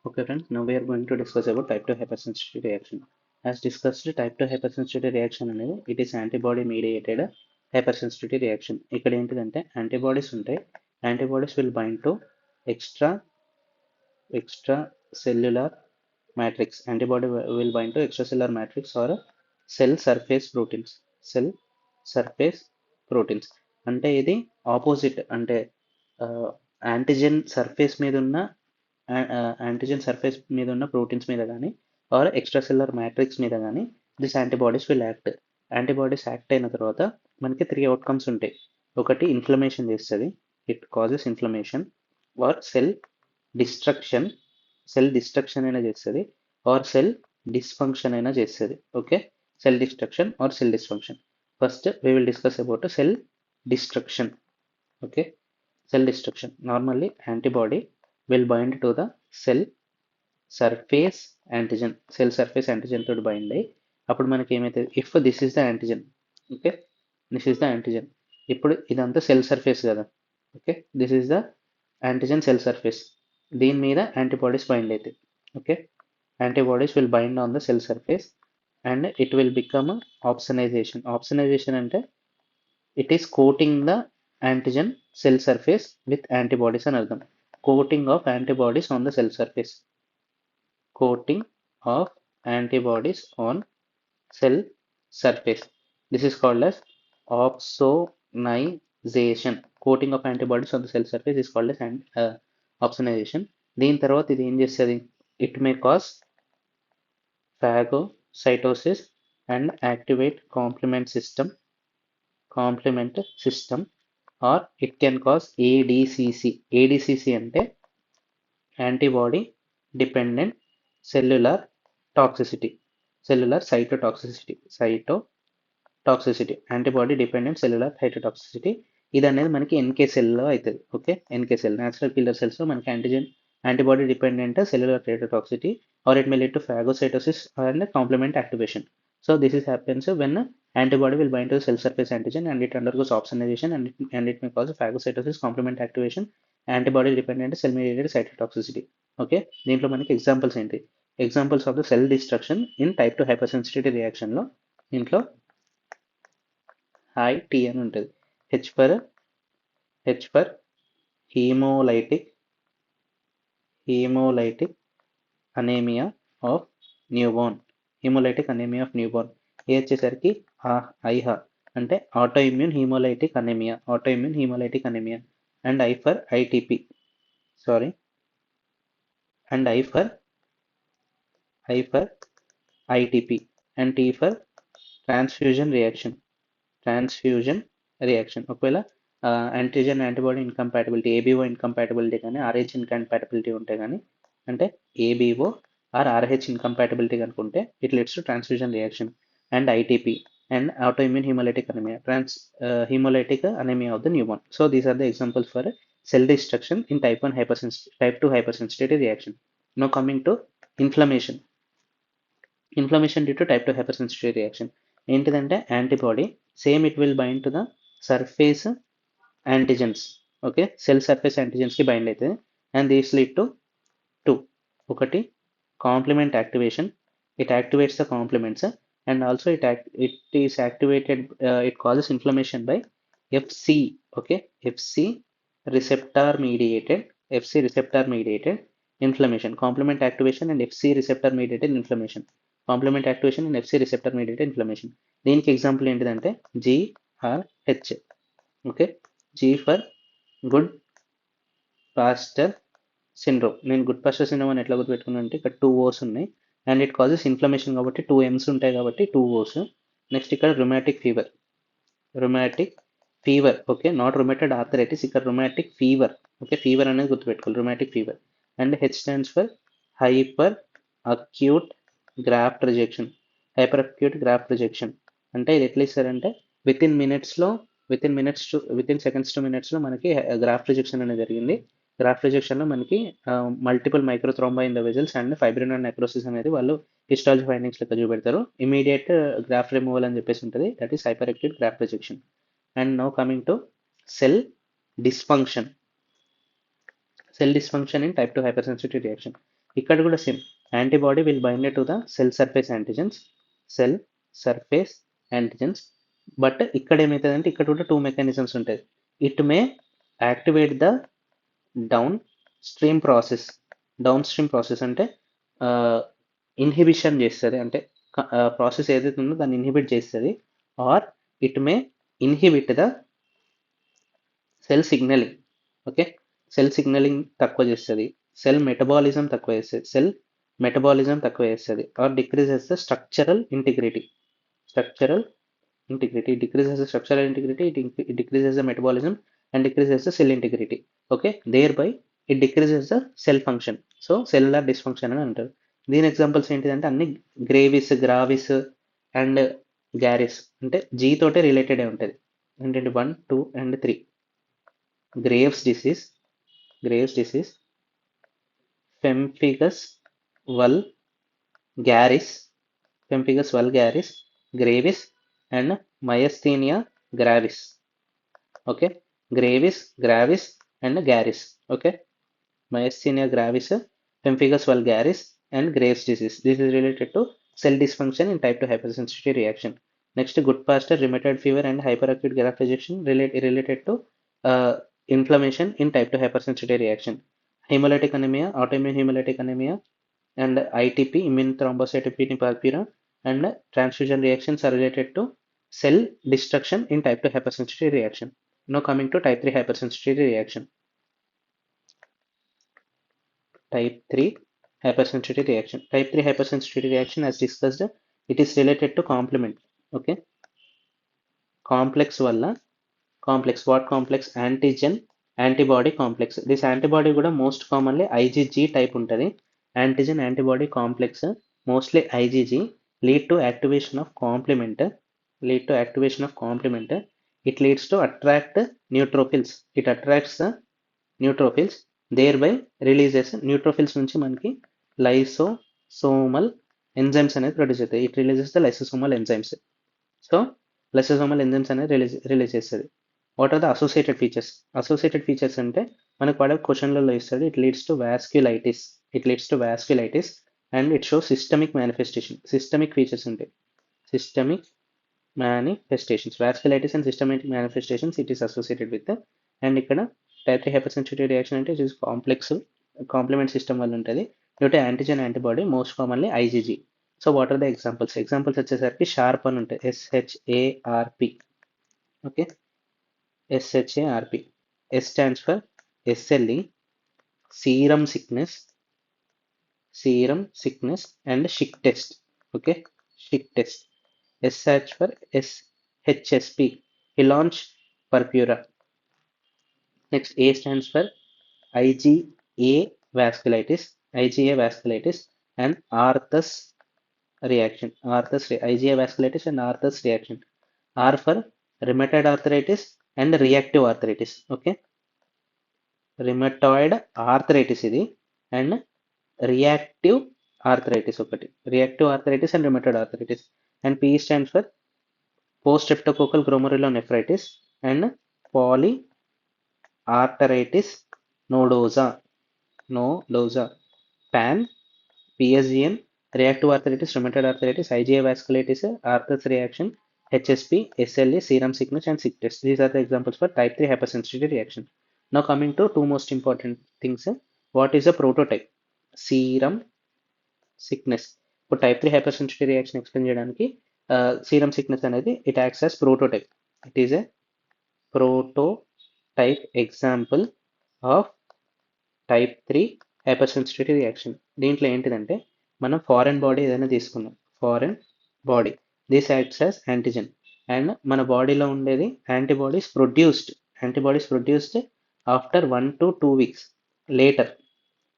Okay friends, now we are going to discuss about type 2 hypersensitivity reaction. As discussed, type 2 hypersensitivity reaction అనేది it is antibody mediated hypersensitivity reaction. ఇక్కడ ఏంటిదంటే antibodies ఉంటాయి. Antibodies will bind to extra extracellular matrix. Antibody will bind to extracellular matrix or cell surface proteins. Cell surface proteins. అంటే ఇది opposite అంటే antigen surface మీద ఉన్న antigen surface మీద ఉన్న ప్రోటీన్స్ మీద కానీ ఆర్ ఎక్స్ట్రాసెల్యులర్ మ్యాట్రిక్స్ మీద కానీ this antibodies will act. Antibodies act అయిన తర్వాత మనకి 3 అవుట్కమ్స్ ఉంటాయి. ఒకటి ఇన్ఫ్లమేషన్ చేస్తుంది, it causes inflammation, or destruction cell destruction అయినా చేస్తుంది, ఆర్ సెల్ డిస్ఫంక్షన్ అయినా చేస్తుంది. Okay, cell destruction or cell dysfunction. First we will discuss about cell destruction. Okay, cell destruction. Normally antibody will bind to the cell surface antigen. Cell surface antigen తోటి bind అయ్యి అప్పుడు మనకి ఏమైతుంది, if this is the antigen. Okay, this is the antigen. ఇప్పుడు ఇదంతా cell surface కదా. Okay, this is the antigen cell surface. దీని మీద యాంటీబాడీస్ బైండ్ అవుతాయి. Okay, antibodies will bind on the cell surface and it will become a opsonization. Opsonization అంటే it is coating the antigen cell surface with antibodies అని అర్థం. Coating of antibodies on the cell surface. Coating of antibodies on cell surface. This is called as opsonization. Coating of antibodies on the cell surface is called as opsonization. దీని తర్వాత ఇది ఏం చేస్తుంది, it may cause phagocytosis and activate complement system or it can cause ADCC. ADCC అంటే antibody dependent cellular toxicity, cellular cytotoxicity, antibody dependent cellular cytotoxicity. ఇది అనేది మనకి NK సెల్లో అవుతుంది. Okay, NK cell natural killer సెల్స్లో మనకి antibody dependent cellular cytotoxicity or it may lead to phagocytosis and complement activation. So this is happens when antibody will bind to the cell surface antigen and it undergoes opsonization and it may cause phagocytosis, complement activation, antibody dependent cell mediated cytotoxicity. Okay, దీంట్లో మనకి examples ఏంటి, examples of the cell destruction in type 2 hypersensitivity రియాక్షన్లో దీంట్లో HT అని ఉంటుంది. H for hemolytic anemia of newborn. Hemolytic anemia of newborn. ఏ వచ్చేసరికి ఐహా అంటే autoimmune hemolytic anemia. And I for ITP. And I for ITP and T for transfusion reaction. ఒకవేళ antigen antibody incompatibility, ABO incompatibility కానీ Rh incompatibility ఉంటే కానీ, అంటే ABO or Rh incompatibility కనుకుంటే it leads to transfusion reaction and ITP and autoimmune hemolytic anemia, hemolytic anemia of the newborn. So these are the examples for cell destruction in type 2 hypersensitivity reaction. Now coming to inflammation due to type 2 hypersensitivity reaction. ఏంటిదంటే antibody same it will bind to the surface antigens. Okay, cell surface యాంటిజెన్స్కి bind అవుతుంది and these lead to 2. ఒకటి complement activation, it activates the complements and also it is activated, it causes inflammation by FC. Okay, FC receptor mediated inflammation. Complement activation and FC receptor mediated inflammation. దీనికి example ఏంటిదంటే GRH. Okay, G for good pastor syndrome. నేను good pastor syndrome అని ఎట్లా గుర్తుపెట్టుకున్నాను అంటే ఇక్కడ 2 O's ఉన్నాయి and it causes inflammation కాబట్టి 2 M's ఉంటాయి కాబట్టి 2 O's. నెక్స్ట్ ఇక్కడ rheumatic fever. Okay, not rheumatoid arthritis, ఇక్కడ రుమాటిక్ ఫీవర్. ఓకే, ఫీవర్ అనేది గుర్తుపెట్టుకోవాలి, rheumatic fever. And H stands for hyper acute graft rejection. అంటే ఇది ఎట్లా ఇస్తారంటే విత్ ఇన్ సెకండ్స్ టు మినిట్స్లో మనకి గ్రాఫ్ట్ రిజెక్షన్ అనేది జరిగింది. గ్రాఫ్ట్ రిజెక్షన్లో మనకి multiple microthrombi in the vessels and fibrinoid necrosis అనేది వాళ్ళు హిస్టాలజీ ఫైండింగ్స్ లెక్క చూపెడతారు. ఇమీడియట్ గ్రాఫ్ట్ రిమూవల్ అని చెప్పేసి ఉంటుంది, that is hyper active graft rejection. And now coming to cell dysfunction in type 2 hypersensitivity reaction. ఇక్కడ కూడా same, antibody will bind to the cell surface antigens, cell surface antigens. But ఇక్కడ ఏమవుతుందంటే ఇక్కడ కూడా two mechanisms ఉంటాయి. It may activate the down stream process. Down stream process అంటే inhibition చేస్తుంది, అంటే ప్రాసెస్ ఏదైతే ఉందో దాన్ని ఇన్హిబిట్ చేస్తుంది. Or it may inhibit the cell signalling. Okay, cell signalling తక్కువ చేస్తుంది, సెల్ మెటబాలిజం తక్కువ చేస్తుంది, or decreases the structural integrity. Structural integrity, it decreases the structural integrity, it decreases the metabolism and decreases the cell integrity. Okay, thereby it decreases the cell function. So cellular dysfunction అని అంటారు. దీని examples ఏంటిదంటే అన్ని gravis, gravis and గ్యారిస్ అంటే G తోటే related ఉంటుంది. ఏంటంటే 1, 2 and 3. Graves disease, pemphigus vulgaris, gravis and myasthenia gravis. Okay, gravis and garis. Okay, myasthenia gravis, pemphigus vulgaris and Graves disease. This is related to cell dysfunction in type 2 hypersensitivity reaction. Next, Goodpasture rheumatoid fever and hyperacute graft rejection related to inflammation in type 2 hypersensitivity reaction. Hemolytic anemia, autoimmune hemolytic anemia and ITP, immune thrombocytopenia purpura and transfusion reactions are related to cell destruction in type 2 hypersensitivity reaction. Now coming to type 3 hypersensitivity reaction. Type 3 hypersensitivity reaction. Type 3 hypersensitivity reaction, as discussed, it is related to complement. Okay, complex valla, complex, what complex? Antigen antibody complex. This antibody kuda most commonly IgG type untadi. Antigen antibody complex mostly IgG lead to activation of complement. It leads to attract neutrophils. It attracts the neutrophils, thereby releases neutrophils నుంచి మనకి lysosomal enzymes అనేది produce అవుతాయి. It releases the lysosomal enzymes. So lysosomal enzymes అనేది release చేస్తుంది. What are the associated features అంటే మనకు పడే క్వశ్చన్లలో ఇస్తాడు. It leads to vasculitis and it show systemic manifestation. Systemic features ఉంటాయి. Systemic manifestations, vasculitis and systemic manifestations it is associated with. And ఇక్కడ type 3 hypersensitivity reaction అంటే it is complement system వల్ల ఉంటుంది. due to antigen antibody most commonly IgG. So what are the examples వచ్చేసరికి sharp అని ఉంటాయి, SHARP. Okay, SHARP. S stands for SLE, serum sickness and Schick test. Okay, Schick test. S stands for SHSP, Helange purpura. Next, A stands for IgA vasculitis and Arthus reaction. IgA vasculitis and Arthus reaction. R for rheumatoid arthritis and reactive arthritis. Okay, rheumatoid arthritis ఇది and reactive arthritis ఒకటి. reactive arthritis and rheumatoid arthritis. And P stands for post-streptococcal glomerulonephritis and polyarteritis nodosa. PAN, PSGN, reactive arthritis, rheumatoid arthritis, IgA vasculitis, Arthur's reaction, HSP, SLE, serum sickness and Schick test. These are the examples for type 3 hypersensitivity reaction. Now coming to two most important things. What is a prototype? Serum sickness. ఇప్పుడు type 3 hypersensitivity reaction explain చేయడానికి serum sickness అనేది it acts as prototype. It is a prototype example of type 3 hypersensitivity reaction. దీంట్లో ఏంటిదంటే మనం foreign body ఏదైనా తీసుకున్నాం, foreign body, this acts as antigen and మన బాడీలో ఉండేది antibodies produced after 1 to 2 weeks later.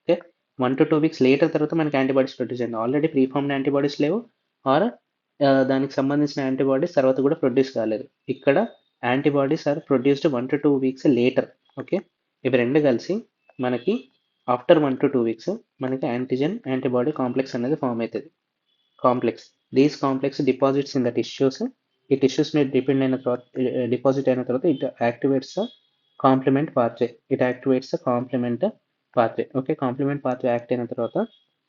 Okay, 1 to 2 weeks later తర్వాత మనకి యాంటీబాడీస్ ప్రొడ్యూస్ అయింది. ఆల్రెడీ ప్రీఫార్మ్డ్ యాంటీబాడీస్ లేవు, ఆర్ దానికి సంబంధించిన యాంటీబాడీస్ తర్వాత కూడా ప్రొడ్యూస్ కాలేదు. ఇక్కడ antibodies are produced 1 to 2 weeks later. Okay, ఇవి రెండు కలిసి మనకి ఆఫ్టర్ 1 to 2 weeks మనకి యాంటీజెన్ యాంటీబాడీ కాంప్లెక్స్ అనేది ఫామ్ అవుతుంది. These complex deposits in the tissues. ఈ టిష్యూస్ మీద డిపాజిట్ అయిన తర్వాత it activates complement pathway. Pathway. Okay. Complement pathway act అయిన తర్వాత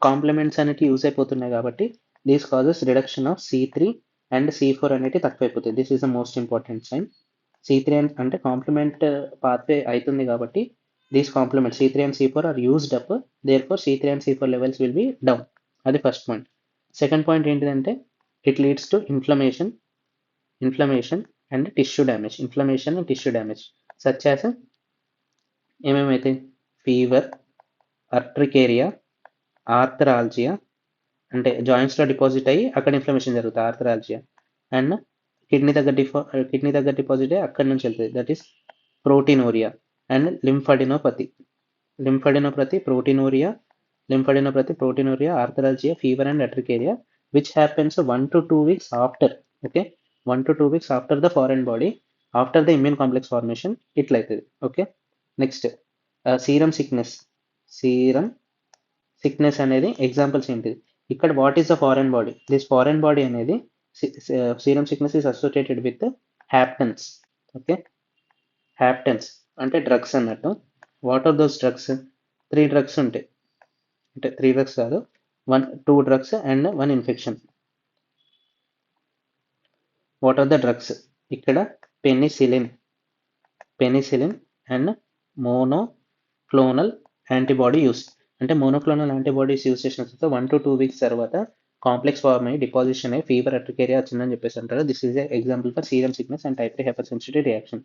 కాంప్లిమెంట్స్ అనేటివి యూజ్ అయిపోతున్నాయి కాబట్టి these causes reduction of C3 and C4 అనేటివి తక్కువైపోతాయి. This is the most important sign. C3 అంటే కాంప్లిమెంట్ పాత్వే అవుతుంది కాబట్టి these complement C3 and C4 are used up, therefore C3 and C4 levels will be down. అది first point. Second point ఏంటిదంటే it leads to inflammation and tissue damage. Inflammation and tissue damage such as ఏమేమైతే fever, urticaria, arthralgia అంటే జాయింట్స్లో deposit అయ్యి అక్కడ inflammation జరుగుతుంది arthralgia, and kidney దగ్గర డిపాజిట్ అయ్యి అక్కడి నుంచి వెళ్తుంది, that is proteinuria, and ప్రోటీనోరియా, arthralgia, fever and urticaria which happens 1 to 2 weeks after. Okay, 1 to 2 weeks after the foreign body, after the immune complex formation ఇట్లయితుంది. ఓకే, నెక్స్ట్ సీరం సిక్నెస్ అనేది examples ఏంటిది ఇక్కడ, what is the foreign body? This foreign body అనేది serum sickness is associated with haptens. Okay, haptens అంటే drugs అన్నట్టు. What are those drugs? 3 drugs ఉంటాయి, అంటే 3 drugs కాదు, 2 drugs and 1 infection. What are the drugs? ఇక్కడ penicillin and monoclonal antibody use. అంటే monoclonal antibodies use చేసిన తర్వాత 1 to 2 weeks తర్వాత కాంప్లెక్స్ ఫార్మ్ అయ్యి డిపాజిషన్ అయ్యి ఫీవర్, అట్రికేరియా వచ్చిందని చెప్పేసి అంటారు. This is example for serum sickness and type 3 hyper sensitive reaction.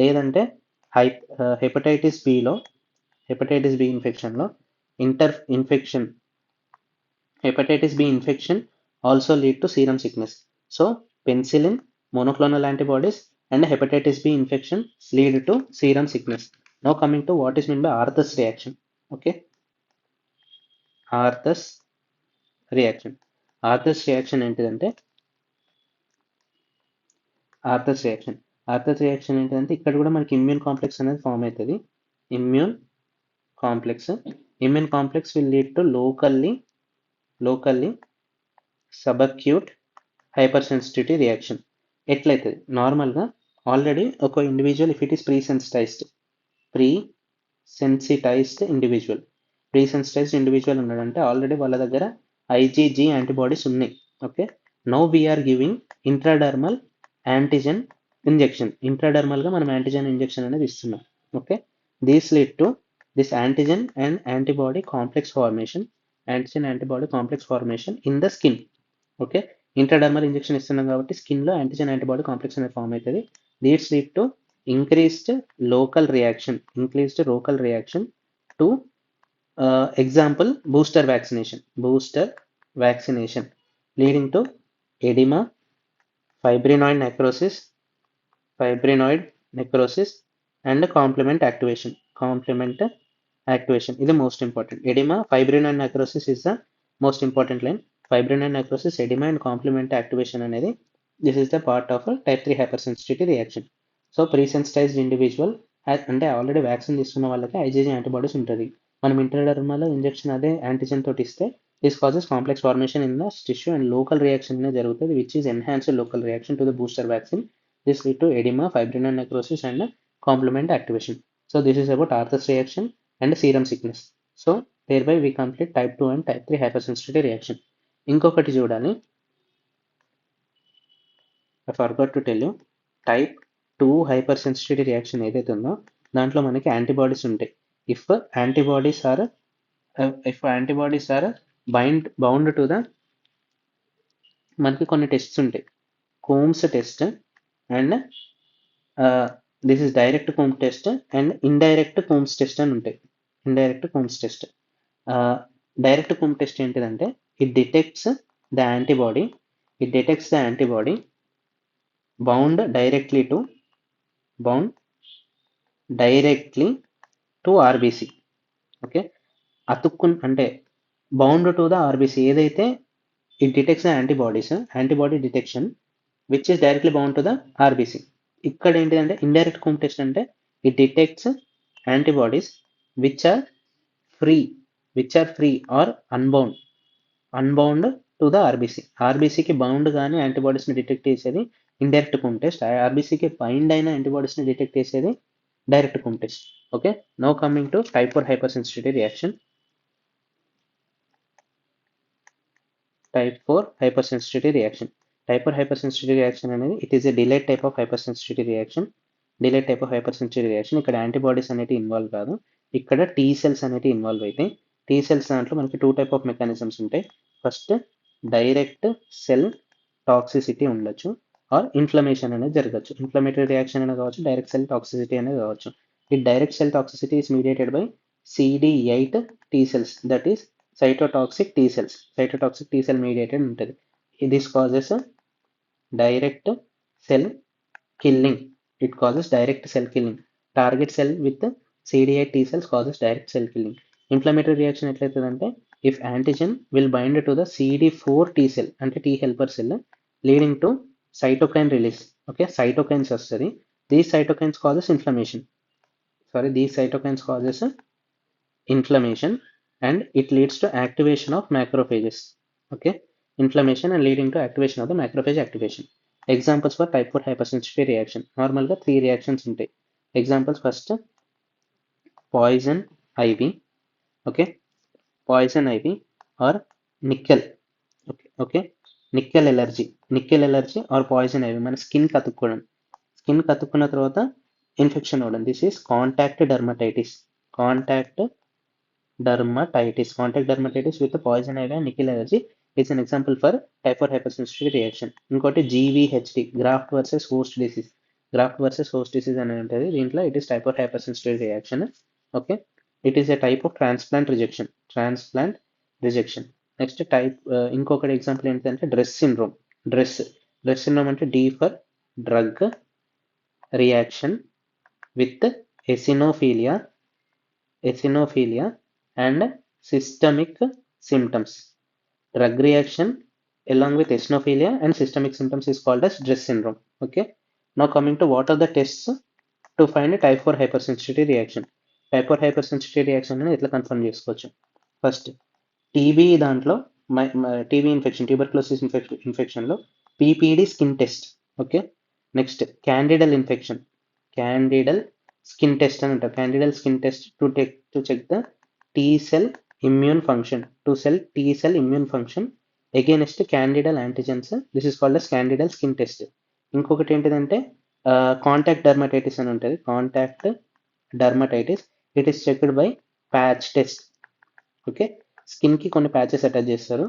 లేదంటే హెపటైటిస్ బి ఇన్ఫెక్షన్లో hepatitis B infection also lead to serum sickness. So penicillin, monoclonal antibodies and hepatitis B infection lead to serum sickness. Now coming to what is meant by Arthus reaction. Okay, Arthus reaction ఏంటిదంటే ఇక్కడ కూడా మనకి immune complex అనేది form అవుతుంది. Immune complex will lead to locally subacute hypersensitivity reaction. ఎట్లయితుంది నార్మల్గా already ఒక individual, if it is pre sensitized individual ఉన్నాడంటే ఆల్రెడీ వాళ్ళ దగ్గర IgG యాంటీబాడీస్ ఉన్నాయి. Okay, now we're giving intradermal antigen injection. ఇంట్రాడర్మల్గా మనం యాంటీజెన్ ఇంజెక్షన్ అనేది ఇస్తున్నాం. Okay, this lead to this antigen and antibody complex formation in the skin. Okay, intradermal injection ఇస్తున్నాం కాబట్టి స్కిన్లో యాంటీజెన్ యాంటీబాడీ కాంప్లెక్స్ అనేది ఫామ్ అవుతుంది. These lead to increased local reaction to example booster vaccination leading to edema, fibrinoid necrosis and complement activation. Is the most important. Edema, fibrinoid necrosis is the most important line. Fibrinoid necrosis, edema and complement activation అనేది this is the part of a type 3 hypersensitivity reaction. So presensitized individual అంటే already vaccine తీసుకున్న వాళ్ళకి IgG antibodies ఉంటుంది. మనం intradermal injection అదే యాంటీజెన్ తోటి ఇస్తే this causes complex formation in the tissue and local reaction అనేది జరుగుతుంది, which is enhanced local reaction to the booster vaccine. This lead to edema, fibrinoid necrosis and complement activation. So this is about Arthus reaction and serum sickness. So thereby we complete type 2 and type 3 hyper sensitivity reaction. ఇంకొకటి చూడాలి, I forgot to tell you, type 2 hyper sensitivity reaction ఏదైతే ఉందో దాంట్లో మనకి antibodies ఉంటాయి. If antibodies are bound to the, మనకి కొన్ని tests ఉంటాయి, Coombs test and this is direct Coombs test and indirect Coombs test అని ఉంటాయి. డైరెక్ట్ కోమ్స్ టెస్ట్ ఏంటిదంటే it detects the antibody bound directly to RBC. Okay, అంటే bound to the RBC ఏదైతే it detects the antibody detection which is directly bound to the RBC. ఇక్కడ ఏంటిదంటే indirect Coombs test అంటే it detects antibodies which are free or unbound to the ఆర్బీసీకి bound కానీ యాంటీబాడీస్ని detect చేసేది indirect Coombs test, ఆర్బీసీకి bind అయిన యాంటీబాడీస్ని డిటెక్ట్ చేసేది direct Coombs test. Okay, now coming to type 4 hypersensitivity reaction. Type 4 hypersensitivity reaction. Type 4 hypersensitivity reaction అనేది it is a delayed type of hypersensitivity reaction. Delayed type of hypersensitivity reaction. ఇక్కడ antibodies అనేవి involve కాదు, ఇక్కడ T cells అనేవి involve అవుతాయి. T cells దాంట్లో మనకి 2 type of mechanisms ఉంటాయి. ఫస్ట్ డైరెక్ట్ సెల్ టాక్సిసిటీ ఉండొచ్చు, ఆర్ ఇన్ఫ్లమేషన్ అనేది జరగచ్చు. ఇన్ఫ్లమేటరీ రియాక్షన్ అనేది కావచ్చు, డైరెక్ట్ సెల్ టాక్సిసిటీ అనేది కావచ్చు. ఈ direct cell toxicity is mediated by CD8 T cells, that is cytotoxic T cells. Cytotoxic T cell mediated ఉంటుంది. This causes a direct cell killing. It causes direct cell killing. Target cell with CD8 T cells causes direct cell killing. Inflammatory reaction ఎట్లయితుందంటే if antigen will bind to the CD4 T cell అంటే T helper cell, leading to cytokine release. Okay, cytokines వస్తుంది. These cytokines causes inflammation. These cytokines causes inflammation and it leads to activation of macrophages. Okay, inflammation and leading to activation of the macrophage activation. Examples for type 4 hypersensitivity reaction. Normal గా 3 reactions ఉంటాయి. Examples, first poison ivy. Okay, poison ivy or nickel. Okay, nickel allergy or poison ivy మన skin కతుక్కున్న తర్వాత infection అవ్వడం. This is contact dermatitis. Contact dermatitis with poison ivy and nickel allergy is an example for type 4 hypersensitivity reaction. ఇంకోటి GVHD, graft versus host disease. అని ఉంటుంది. దీంట్లో it is type 4 hypersensitivity reaction. Okay, it is a type of transplant rejection. Next type ఇంకొకటి example ఏంటంటే dress syndrome. Dress syndrome అంటే D for drug reaction with eosinophilia and systemic symptoms. Drug reaction along with eosinophilia and systemic symptoms is called as Dress syndrome. Okay, now coming to what are the tests to find a type 4 hypersensitivity reaction. Type 4 hypersensitivity reaction అనేది ఎట్లా confirm చేసుకోవచ్చు? First TB దాంట్లో TB infection, tuberculosis ఇన్ఫెక్షన్లో PPD skin test. Okay, next candidal infection, candidal skin test అని అంటారు. Candidal skin test to check the T cell immune function, against candidal antigens. This is called as candidal skin test. ఇంకొకటి ఏంటిదంటే contact dermatitis అని ఉంటుంది. Contact dermatitis it is checked by patch test. Okay, స్కిన్కి కొన్ని patches attach చేస్తారు.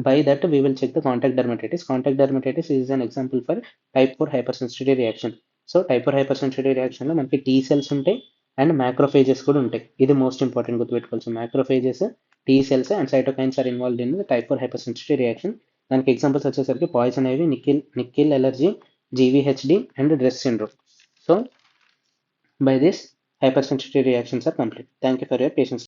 By that we will check the contact dermatitis. Contact dermatitis is an example for type 4 hypersensitivity reaction. So type 4 hypersensitivity reactionలో మనకి T cells ఉంటాయి and macrophages కూడా ఉంటాయి. ఇది most important గుర్తుపెట్టుకోవచ్చు. Macrophages, T cells and cytokines are involved in the type 4 hypersensitivity reaction. దానికి ఎగ్జాంపుల్స్ వచ్చేసరికి poison ivy, nickel allergy, GVHD and dress syndrome. So by this hypersensitivity reactions are complete. Thank you for your patience.